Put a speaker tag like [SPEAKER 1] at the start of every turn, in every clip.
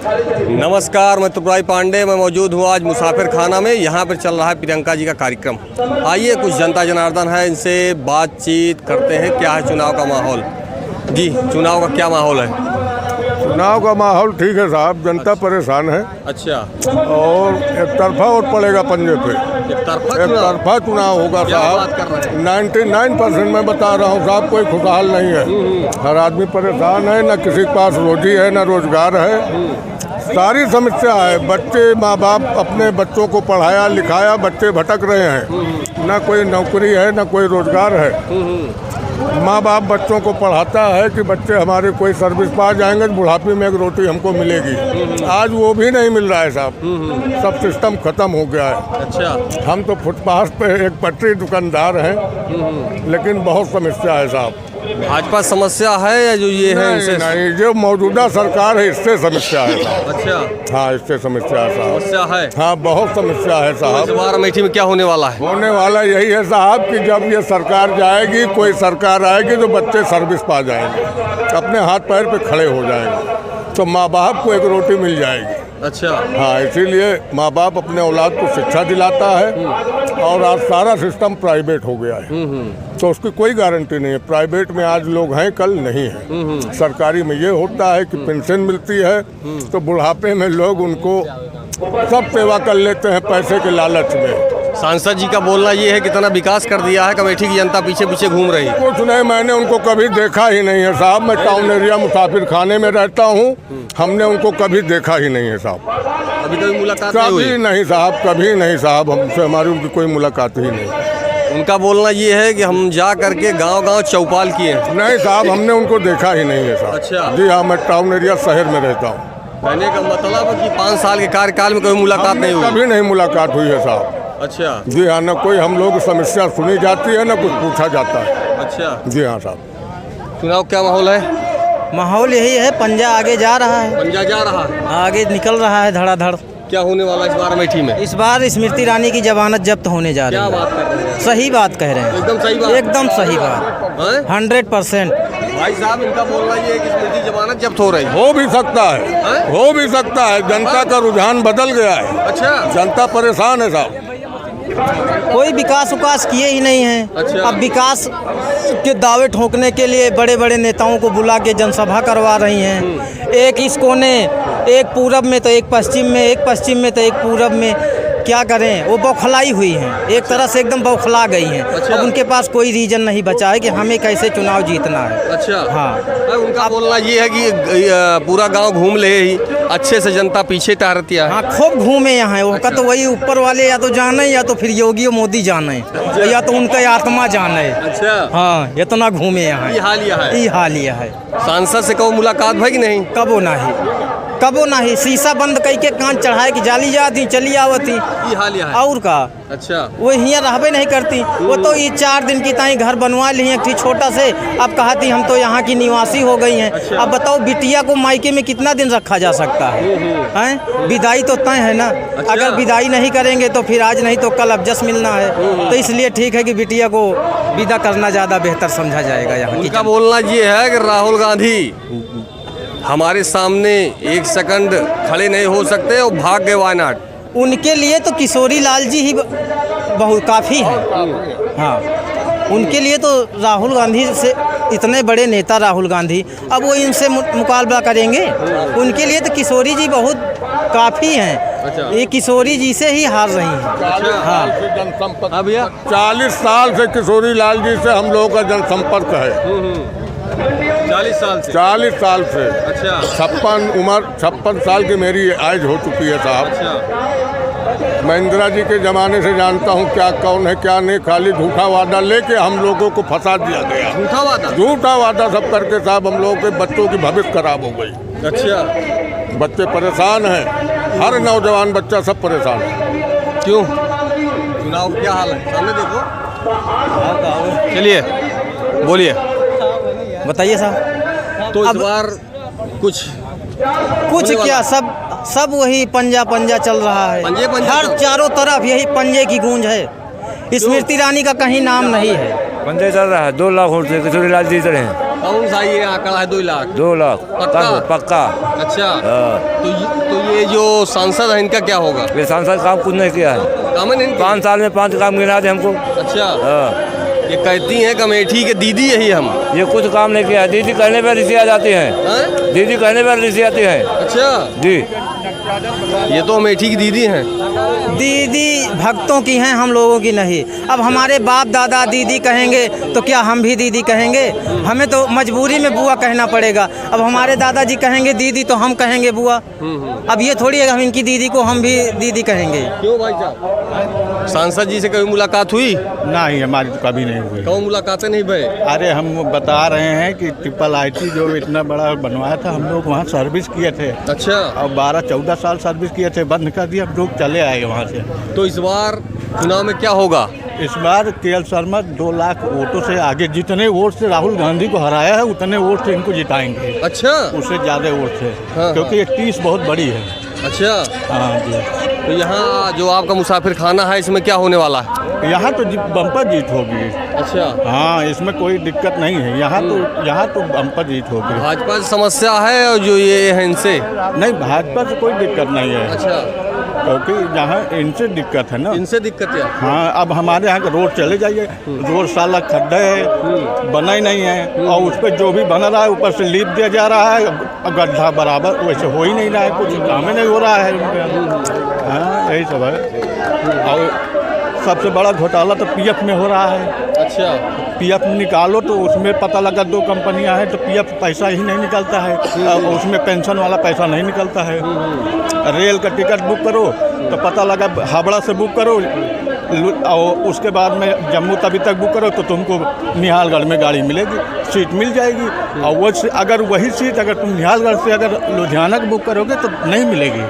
[SPEAKER 1] नमस्कार, मैं त्रिपुरारी पांडे। मैं मौजूद हूँ आज मुसाफिर खाना में। यहाँ पर चल रहा है प्रियंका जी का कार्यक्रम। आइए कुछ जनता जनार्दन है, इनसे बातचीत करते हैं। क्या है चुनाव का माहौल? जी, चुनाव का क्या माहौल है?
[SPEAKER 2] चुनाव का माहौल ठीक है साहब, जनता परेशान है।
[SPEAKER 1] अच्छा।
[SPEAKER 2] और एक तरफा वोट पड़ेगा पंजे पे।
[SPEAKER 1] एक
[SPEAKER 2] तरफा चुनाव होगा साहब। 99% मैं बता रहा हूँ साहब, कोई खुशहाल नहीं है। हर आदमी परेशान है, ना किसी के पास रोजी है, ना रोजगार है। सारी समस्या है। बच्चे, माँ बाप अपने बच्चों को पढ़ाया लिखाया, बच्चे भटक रहे हैं। ना कोई नौकरी है, ना कोई रोजगार है। माँ बाप बच्चों को पढ़ाता है कि बच्चे हमारे कोई सर्विस पा जाएंगे तो बुढ़ापे में एक रोटी हमको मिलेगी। आज वो भी नहीं मिल रहा है साहब। सब सिस्टम खत्म हो गया है।
[SPEAKER 1] अच्छा।
[SPEAKER 2] हम तो फुटपाथ पे एक पटरी दुकानदार हैं, लेकिन बहुत समस्या है साहब।
[SPEAKER 1] भाजपा समस्या है या जो ये है इनसे?
[SPEAKER 2] नहीं, जो मौजूदा सरकार है इससे समस्या है साहब।
[SPEAKER 1] अच्छा।
[SPEAKER 2] हाँ, इससे समस्या है साहब।
[SPEAKER 1] समस्या है।
[SPEAKER 2] हाँ, बहुत समस्या है साहब।
[SPEAKER 1] इस बार अमेठी में क्या होने वाला है?
[SPEAKER 2] होने वाला यही है साहब कि जब ये सरकार जाएगी, कोई सरकार आएगी तो बच्चे सर्विस पा जाएंगे, अपने हाथ पैर पे खड़े हो जाएंगे, तो माँ बाप को एक रोटी मिल जाएगी।
[SPEAKER 1] अच्छा।
[SPEAKER 2] हाँ, इसीलिए माँ बाप अपने औलाद को शिक्षा दिलाता है। और आज सारा सिस्टम प्राइवेट हो गया है, तो उसकी कोई गारंटी नहीं है। प्राइवेट में आज लोग हैं, कल नहीं है। सरकारी में ये होता है कि पेंशन मिलती है, तो बुढ़ापे में लोग उनको सब सेवा कर लेते हैं पैसे के लालच में।
[SPEAKER 1] सांसद जी का बोलना ये है कितना विकास कर दिया है, अमेठी की जनता पीछे पीछे घूम रही है।
[SPEAKER 2] कुछ नहीं, मैंने उनको कभी देखा ही नहीं है साहब। मैं टाउन एरिया मुसाफिर खाने में रहता हूँ, हमने उनको कभी देखा ही नहीं है साहब।
[SPEAKER 1] अभी कभी मुलाकात नहीं हुई?
[SPEAKER 2] कभी नहीं साहब, कभी नहीं साहब। हमसे हमारी उनकी कोई मुलाकात ही नहीं।
[SPEAKER 1] उनका बोलना ये है कि हम जा करके गांव-गांव चौपाल किए।
[SPEAKER 2] नहीं साहब, हमने उनको देखा ही नहीं है साहब।
[SPEAKER 1] अच्छा।
[SPEAKER 2] जी हाँ, मैं टाउन एरिया शहर में रहता हूँ।
[SPEAKER 1] कहने का मतलब है कि 5 साल के कार्यकाल में कभी मुलाकात नहीं हुई?
[SPEAKER 2] कभी नहीं मुलाकात हुई है साहब।
[SPEAKER 1] अच्छा।
[SPEAKER 2] जी हाँ, न कोई हम लोग समस्या सुनी जाती है, न कुछ पूछा जाता है।
[SPEAKER 1] अच्छा।
[SPEAKER 2] जी हाँ साहब।
[SPEAKER 1] चुनाव क्या माहौल है?
[SPEAKER 3] माहौल यही है, पंजा आगे जा रहा है,
[SPEAKER 1] पंजा जा रहा है,
[SPEAKER 3] आगे निकल रहा है धड़ाधड़।
[SPEAKER 1] क्या होने वाला इस बार अमेठी में?
[SPEAKER 3] इस बार स्मृति ईरानी की जमानत जब्त होने जा रही है।
[SPEAKER 1] क्या बात कर रहे हैं?
[SPEAKER 3] सही बात कह रहे हैं,
[SPEAKER 1] एकदम सही बात।
[SPEAKER 3] एकदम सही बात, 100%।
[SPEAKER 1] भाई साहब, इनका बोलना ये है कि स्मृति जमानत जब्त हो रही है।
[SPEAKER 2] हो भी सकता है, हो भी सकता है। जनता का रुझान बदल गया है।
[SPEAKER 1] अच्छा।
[SPEAKER 2] जनता परेशान है साहब।
[SPEAKER 3] कोई विकास उकास किए ही नहीं हैं।
[SPEAKER 1] अच्छा।
[SPEAKER 3] अब विकास के दावे ठोकने के लिए बड़े बड़े नेताओं को बुला के जनसभा करवा रही हैं। एक इस कोने, एक पूरब में तो एक पश्चिम में, एक पश्चिम में तो एक पूरब में। क्या करें, वो बौखलाई हुई हैं, एक तरह से एकदम बौखला गई हैं।
[SPEAKER 1] अच्छा।
[SPEAKER 3] अब उनके पास कोई रीजन नहीं बचा है कि हमें कैसे चुनाव जीतना है।
[SPEAKER 1] अच्छा।
[SPEAKER 3] हाँ।
[SPEAKER 1] उनका बोलना ये है कि पूरा गांव घूम ले ही, अच्छे से जनता पीछे टहरती है।
[SPEAKER 3] हाँ, खूब घूमे यहाँ। वो का तो वही ऊपर वाले या तो जाने, या तो फिर योगी और मोदी जाने, या तो उनका आत्मा जाने।
[SPEAKER 1] अच्छा।
[SPEAKER 3] हाँ, इतना घूमे यहाँ।
[SPEAKER 1] ये हाल यह है।
[SPEAKER 3] ये हाल यह है।
[SPEAKER 1] सांसद से कहो मुलाकात भाई कि नहीं?
[SPEAKER 3] कबो नहीं, कबो नहीं। शीशा बंद करके कान चढ़ाए कि जाली जाती चली आवती।
[SPEAKER 1] ये हाल यह है।
[SPEAKER 3] और का
[SPEAKER 1] अच्छा।
[SPEAKER 3] वो यहाँ रहबे नहीं करती। वो तो ये 4 दिन की ताई घर बनवा ली है एक छोटा से। अब कहती हम तो यहाँ की निवासी हो गई हैं।
[SPEAKER 1] अच्छा।
[SPEAKER 3] अब बताओ, बिटिया को मायके में कितना दिन रखा जा सकता है? हैं? विदाई तो तय है ना।
[SPEAKER 1] अच्छा।
[SPEAKER 3] अगर विदाई नहीं करेंगे तो फिर आज नहीं तो कल अबजस मिलना है। तो इसलिए ठीक है कि बिटिया को विदा करना ज़्यादा बेहतर समझा जाएगा यहाँ की।
[SPEAKER 1] उनका बोलना ये है कि राहुल गांधी हमारे सामने एक सेकंड खड़े नहीं हो सकते और भाग गए वायनाड।
[SPEAKER 3] उनके लिए तो किशोरी लाल जी ही बहुत काफ़ी है। हाँ, उनके लिए तो राहुल गांधी से, इतने बड़े नेता राहुल गांधी, अब वो इनसे मुकाबला करेंगे? उनके लिए तो किशोरी जी बहुत काफ़ी हैं।
[SPEAKER 1] अच्छा।
[SPEAKER 3] ये किशोरी जी से ही हार रही हैं। हाँ।
[SPEAKER 2] जनसंपर्क।
[SPEAKER 1] हाँ भैया।
[SPEAKER 2] 40 साल से किशोरी लाल जी से हम लोगों का जनसंपर्क है।
[SPEAKER 1] 40 साल से?
[SPEAKER 2] 40 साल से।
[SPEAKER 1] अच्छा।
[SPEAKER 2] 56 साल की मेरी एज हो चुकी है साहब।
[SPEAKER 1] अच्छा।
[SPEAKER 2] मैं इंदिरा जी के ज़माने से जानता हूँ क्या कौन है क्या नहीं। खाली झूठा वादा लेके हम लोगों को फंसा दिया गया।
[SPEAKER 1] झूठा वादा?
[SPEAKER 2] झूठा वादा सब करके साहब हम लोगों के बच्चों की भविष्य खराब हो गई।
[SPEAKER 1] अच्छा।
[SPEAKER 2] बच्चे परेशान हैं, हर नौजवान बच्चा सब परेशान है।
[SPEAKER 1] क्यों? चुनाव क्या हाल है? सामने देखो। चलिए बोलिए,
[SPEAKER 3] बताइए साहब।
[SPEAKER 1] तो इस
[SPEAKER 3] अब
[SPEAKER 1] बार कुछ
[SPEAKER 3] क्या, सब वही पंजा पंजा चल रहा है।
[SPEAKER 1] पंजे पंजा
[SPEAKER 3] हर
[SPEAKER 1] चल-
[SPEAKER 3] चारों तरफ यही पंजे की गूंज है। स्मृति ईरानी का कहीं नाम नहीं है।
[SPEAKER 4] पंजे चल रहा है। 2 लाख वोट से किशोरी लाल जीत रहे हैं।
[SPEAKER 1] कौन सा ये आंकड़ा है 2 लाख?
[SPEAKER 4] 2 लाख पक्का।
[SPEAKER 1] अच्छा,
[SPEAKER 4] हाँ।
[SPEAKER 1] तो ये जो सांसद है इनका क्या होगा?
[SPEAKER 4] ये सांसद काम कुछ नहीं किया है,
[SPEAKER 1] काम नहीं
[SPEAKER 4] 5 साल में 5 काम गिना दे हमको।
[SPEAKER 1] अच्छा,
[SPEAKER 4] हाँ।
[SPEAKER 1] ये कहती हैं कमेटी के दीदी यही हम।
[SPEAKER 4] ये कुछ काम नहीं किया, दीदी कहने पर रिसी आ जाती है,
[SPEAKER 1] हैं?
[SPEAKER 4] दीदी कहने पर रिसी आती है।
[SPEAKER 1] अच्छा
[SPEAKER 4] जी,
[SPEAKER 1] ये तो अमेठी की दीदी हैं।
[SPEAKER 3] दीदी भक्तों की हैं, हम लोगों की नहीं। अब हमारे बाप दादा दीदी कहेंगे तो क्या हम भी दीदी कहेंगे? हमें तो मजबूरी में बुआ कहना पड़ेगा। अब हमारे दादाजी कहेंगे दीदी तो हम कहेंगे बुआ। अब ये थोड़ी है हम इनकी दीदी को हम भी दीदी कहेंगे।
[SPEAKER 1] क्यों भाई साहब, सांसद जी से कभी मुलाकात हुई?
[SPEAKER 5] नहीं, हमारी तो कभी नहीं हुई।
[SPEAKER 1] कौन मुलाकातें नहीं भय?
[SPEAKER 5] अरे हम बता रहे हैं कि ट्रिपल IT जो इतना बड़ा बनवाया था, हम लोग वहाँ सर्विस किए थे।
[SPEAKER 1] अच्छा,
[SPEAKER 5] और 12-14 साल सर्विस किए थे, बंद कर दिया, हम लोग चले आए वहाँ से।
[SPEAKER 1] तो इस बार चुनाव में क्या होगा?
[SPEAKER 5] इस बार KL शर्मा 2 लाख वोटों से आगे, जितने वोट से राहुल गांधी को हराया है उतने वोट से इनको जिताएंगे।
[SPEAKER 1] अच्छा,
[SPEAKER 5] उससे ज़्यादा वोट से,
[SPEAKER 1] हाँ,
[SPEAKER 5] क्योंकि ये 30 बहुत बड़ी है।
[SPEAKER 1] अच्छा,
[SPEAKER 5] हाँ जी।
[SPEAKER 1] तो यहाँ जो आपका मुसाफिर खाना है इसमें क्या होने वाला है?
[SPEAKER 5] यहाँ तो बम्पर जीत होगी।
[SPEAKER 1] अच्छा,
[SPEAKER 5] हाँ, इसमें कोई दिक्कत नहीं है। यहाँ तो बम्पर जीत होगी।
[SPEAKER 1] भाजपा की समस्या है और जो ये है इनसे?
[SPEAKER 5] नहीं, भाजपा से कोई दिक्कत नहीं है।
[SPEAKER 1] अच्छा,
[SPEAKER 5] क्योंकि यहाँ इनसे दिक्कत है ना।
[SPEAKER 1] इनसे दिक्कत है?
[SPEAKER 5] हाँ, अब हमारे यहाँ का रोड चले जाइए, रोड साला खड्डे है, बना ही नहीं है। और उस पर जो भी बना रहा है ऊपर से लीप दिया जा रहा है, गड्ढा बराबर वैसे हो ही नहीं रहा है, कुछ काम ही नहीं हो रहा है। हाँ, यही सब है। और सबसे बड़ा घोटाला तो PF में हो रहा है।
[SPEAKER 1] अच्छा,
[SPEAKER 5] PF निकालो तो उसमें पता लगा 2 कंपनियां हैं तो PF पैसा ही नहीं निकलता है, और उसमें पेंशन वाला पैसा नहीं निकलता है। रेल का टिकट बुक करो तो पता लगा हावड़ा से बुक करो, और उसके बाद में जम्मू तभी तक बुक करो तो तुमको निहालगढ़ में गाड़ी मिलेगी, सीट मिल जाएगी। और वो अगर वही सीट अगर तुम निहालगढ़ से अगर लुधियाना की बुक करोगे तो नहीं मिलेगी,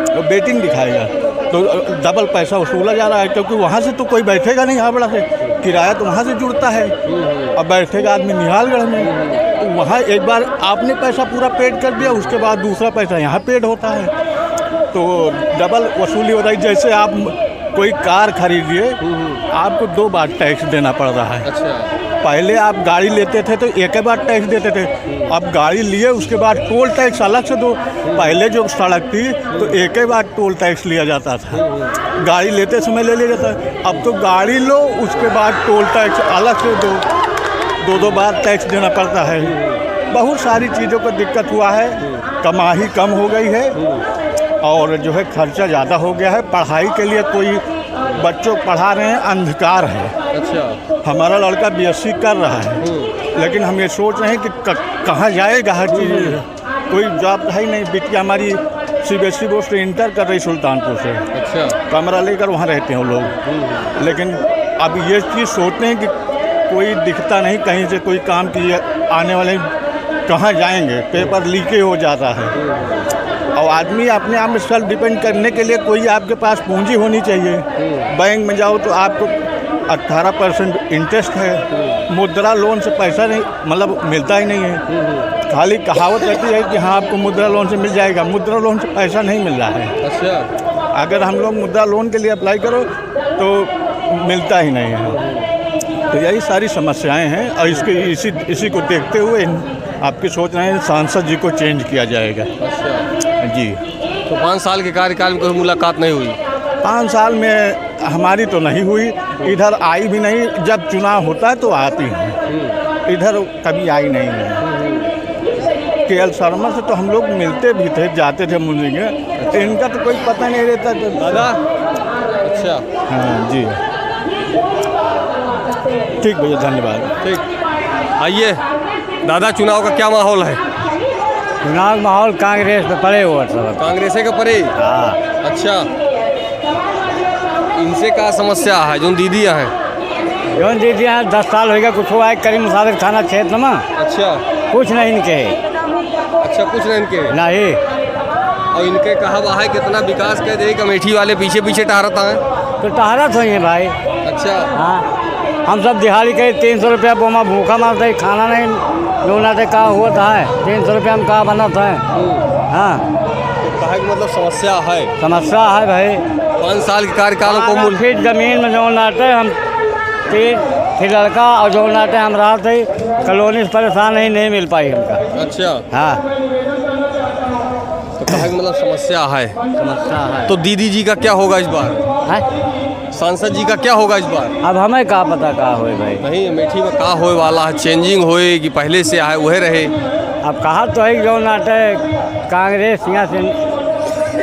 [SPEAKER 5] तो वेटिंग दिखाएगा। तो डबल पैसा वसूला जा रहा है, क्योंकि वहाँ से तो कोई बैठेगा नहीं, हावड़ा से किराया तो वहाँ से जुड़ता है, अब बैठेगा आदमी निहालगढ़ में। तो वहाँ एक बार आपने पैसा पूरा पेड कर दिया, उसके बाद दूसरा पैसा यहाँ पेड होता है, तो डबल वसूली हो रही। जैसे आप कोई कार खरीदिए, आपको 2 बार टैक्स देना पड़ रहा है।
[SPEAKER 1] अच्छा,
[SPEAKER 5] पहले आप गाड़ी लेते थे तो एक ही बार टैक्स देते थे, अब गाड़ी लिए उसके बाद टोल टैक्स अलग से दो। पहले जो सड़क थी तो एक ही बार टोल टैक्स लिया जाता था, गाड़ी लेते समय ले लिया जाता है। अब तो गाड़ी लो उसके बाद टोल टैक्स अलग से दो, 2 बार टैक्स देना पड़ता है। बहुत सारी चीज़ों का दिक्कत हुआ है, कमाई कम हो गई है, और जो है खर्चा ज़्यादा हो गया है। पढ़ाई के लिए कोई बच्चों को पढ़ा रहे हैं, अंधकार है।
[SPEAKER 1] अच्छा,
[SPEAKER 5] हमारा लड़का BSc कर रहा है, लेकिन हम ये सोच रहे हैं कि कहाँ जाएगा, हर चीज़ कोई जॉब है ही नहीं। बिटिया हमारी CBSE बोर्ड से इंटर कर रही सुल्तानपुर से।
[SPEAKER 1] अच्छा,
[SPEAKER 5] कमरा लेकर वहाँ रहते हैं वो लोग, लेकिन अब ये चीज़ सोचते हैं कि कोई दिखता नहीं कहीं से कोई काम की, आने वाले कहाँ जाएंगे, पेपर लीकेज हो जाता है। और आदमी अपने आप में सेल्फ डिपेंड करने के लिए कोई आपके पास पूंजी होनी चाहिए। बैंक में जाओ तो आपको 18% इंटरेस्ट है, मुद्रा लोन से पैसा नहीं, मतलब मिलता ही नहीं है। खाली कहावत रहती है कि हाँ आपको मुद्रा लोन से मिल जाएगा, मुद्रा लोन से पैसा नहीं मिल रहा है।
[SPEAKER 1] अच्छा,
[SPEAKER 5] अगर हम लोग मुद्रा लोन के लिए अप्लाई करो तो मिलता ही नहीं है। तो यही सारी समस्याएं हैं, और इसी को देखते हुए आपकी सोच रहे हैं सांसद जी को चेंज किया जाएगा।
[SPEAKER 1] अच्छा
[SPEAKER 5] जी।
[SPEAKER 1] तो 5 साल के कार्यकाल में कोई मुलाकात नहीं हुई?
[SPEAKER 5] 5 साल में हमारी तो नहीं हुई, इधर आई भी नहीं। जब चुनाव होता है तो आती हैं, इधर कभी आई नहीं है। KL शर्मा से तो हम लोग मिलते भी थे, जाते थे मिलने, इनका तो कोई पता नहीं रहता
[SPEAKER 1] दादा। अच्छा,
[SPEAKER 5] हाँ जी, ठीक भैया, धन्यवाद।
[SPEAKER 1] ठीक। आइए दादा, चुनाव का क्या माहौल है?
[SPEAKER 4] चुनाव माहौल कांग्रेस पे पड़े हुआ सब।
[SPEAKER 1] कांग्रेस के परे?
[SPEAKER 4] हाँ।
[SPEAKER 1] अच्छा, इनसे क्या समस्या है जो दीदियाँ हैं?
[SPEAKER 4] जो दीदी यहाँ 10 साल हो गया, कुछ हुआ है करीम मुसाफिर खाना क्षेत्र में,
[SPEAKER 1] अच्छा,
[SPEAKER 4] कुछ नहीं इनके।
[SPEAKER 1] अच्छा, कुछ नहीं इनके
[SPEAKER 4] नहीं।
[SPEAKER 1] और इनके कहा हुआ है कितना विकास कर दे, कमेटी वाले पीछे पीछे टहरता है।
[SPEAKER 4] तो टहरत हुई है भाई।
[SPEAKER 1] अच्छा,
[SPEAKER 4] हाँ, हम सब दिहाड़ी के 300 रुपया बोमा भूखा मारते हैं, खाना नहीं लोना से कहाँ हुआ था, 300 रुपया में कहाँ बना था। हाँ,
[SPEAKER 1] तो कहा कि मतलब समस्या है?
[SPEAKER 4] समस्या है भाई।
[SPEAKER 1] 5 साल के कार्यकाल को
[SPEAKER 4] फिर ज़मीन में जो आते हम फिर लड़का और जो नाटे हम रहा थे कॉलोनी से परेशान नहीं मिल पाई हमका।
[SPEAKER 1] अच्छा,
[SPEAKER 4] हाँ
[SPEAKER 1] तो कहा कि मतलब समस्या है।
[SPEAKER 4] समस्या है।
[SPEAKER 1] तो दीदी जी का क्या होगा इस बार?
[SPEAKER 4] हैं?
[SPEAKER 1] सांसद जी का क्या होगा इस बार?
[SPEAKER 4] अब हमें का पता का होए भाई।
[SPEAKER 1] नहीं, अमेठी में का होए वाला है? चेंजिंग होए कि पहले से है वह रहे?
[SPEAKER 4] अब कहा तो है जो नाटे कांग्रेस यहाँ से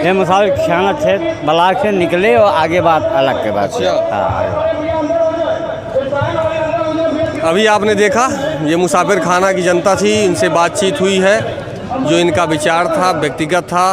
[SPEAKER 4] ये मिसाल खाना क्षेत्र ब्लॉक से निकले और आगे बात अलग के बात।
[SPEAKER 1] अच्छा।
[SPEAKER 4] हाँ
[SPEAKER 1] अभी आपने देखा ये मुसाफिर खाना की जनता थी, इनसे बातचीत हुई है, जो इनका विचार था व्यक्तिगत था।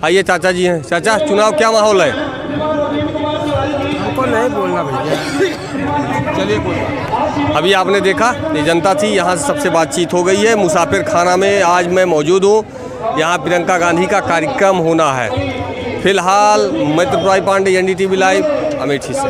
[SPEAKER 1] आइए चाचा जी हैं। चाचा, चुनाव क्या माहौल है?
[SPEAKER 3] हमको नहीं बोलना भैया।
[SPEAKER 1] चलिए कोई बात। अभी आपने देखा ये जनता थी, यहाँ से सबसे बातचीत हो गई है। मुसाफिर खाना में आज मैं मौजूद हूँ। यहाँ प्रियंका गांधी का कार्यक्रम होना है। फिलहाल मैं त्रिपुरारी पांडे, NDTV लाइव, अमेठी से।